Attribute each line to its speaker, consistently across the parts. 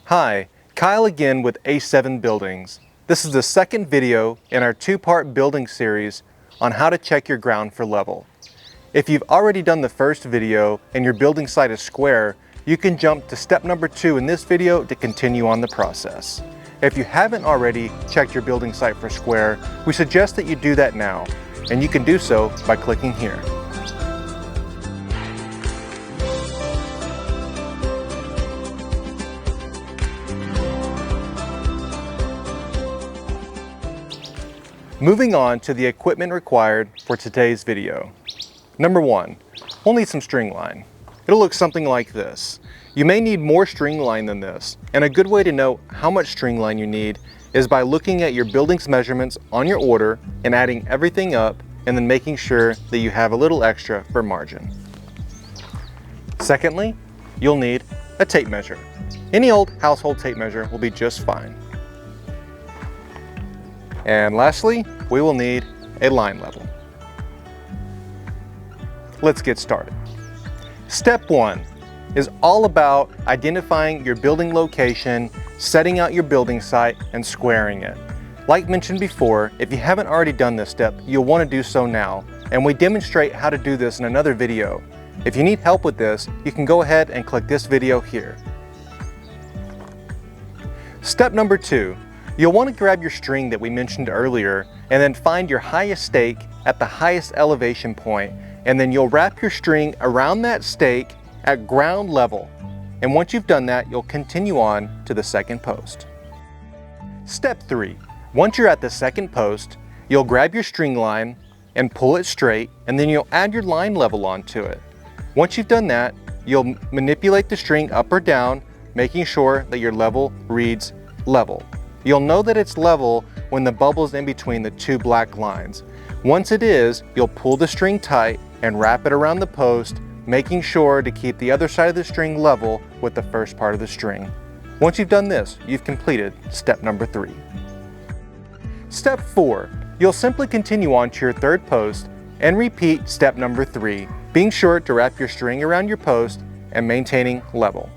Speaker 1: Hi, Kyle again with A7 Buildings. This is the second video in our two-part building series on how to check your ground for level. If you've already done the first video and your building site is square, you can jump to step number 2 in this video to continue on the process. If you haven't already checked your building site for square, we suggest that you do that now, and you can do so by clicking here. Moving on to the equipment required for today's video. Number 1, we'll need some string line. It'll look something like this. You may need more string line than this, and a good way to know how much string line you need is by looking at your building's measurements on your order and adding everything up and then making sure that you have a little extra for margin. Secondly, you'll need a tape measure. Any old household tape measure will be just fine. And lastly, we will need a line level. Let's get started. Step 1 is all about identifying your building location, setting out your building site, and squaring it. Like mentioned before, if you haven't already done this step, you'll want to do so now, and we demonstrate how to do this in another video. If you need help with this, you can go ahead and click this video here. Step number 2. You'll want to grab your string that we mentioned earlier and then find your highest stake at the highest elevation point, and then you'll wrap your string around that stake at ground level. And once you've done that, you'll continue on to the second post. Step 3. Once you're at the second post, you'll grab your string line and pull it straight, and then you'll add your line level onto it. Once you've done that, you'll manipulate the string up or down, making sure that your level reads level. You'll know that it's level when the bubble's in between the two black lines. Once it is, you'll pull the string tight and wrap it around the post, making sure to keep the other side of the string level with the first part of the string. Once you've done this, you've completed step number 3. Step 4, you'll simply continue on to your third post and repeat step number 3, being sure to wrap your string around your post and maintaining level.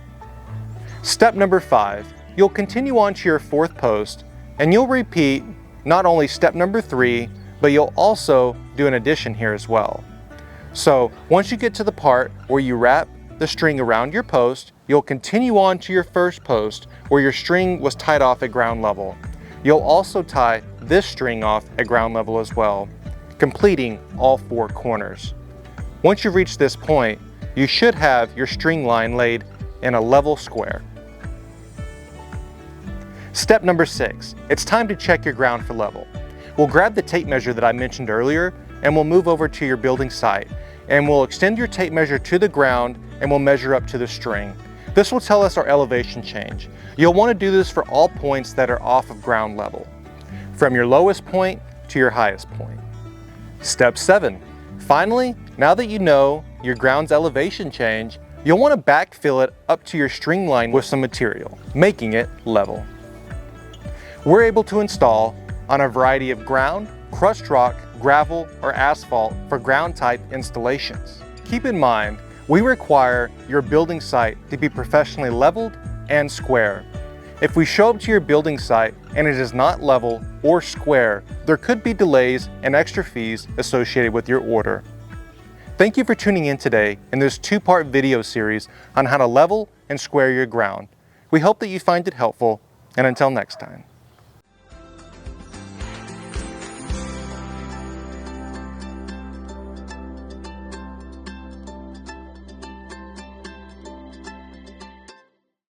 Speaker 1: Step number 5, you'll continue on to your fourth post and you'll repeat not only step number 3, but you'll also do an addition here as well. So once you get to the part where you wrap the string around your post, you'll continue on to your first post where your string was tied off at ground level. You'll also tie this string off at ground level as well, completing all 4 corners. Once you reach this point, you should have your string line laid in a level square. Step number 6, it's time to check your ground for level. We'll grab the tape measure that I mentioned earlier and we'll move over to your building site, and we'll extend your tape measure to the ground and we'll measure up to the string. This will tell us our elevation change. You'll want to do this for all points that are off of ground level, from your lowest point to your highest point. Step 7, finally, now that you know your ground's elevation change, you'll want to backfill it up to your string line with some material, making it level. We're able to install on a variety of ground, crushed rock, gravel, or asphalt for ground type installations. Keep in mind, we require your building site to be professionally leveled and square. If we show up to your building site and it is not level or square, there could be delays and extra fees associated with your order. Thank you for tuning in today in this 2-part video series on how to level and square your ground. We hope that you find it helpful, and until next time.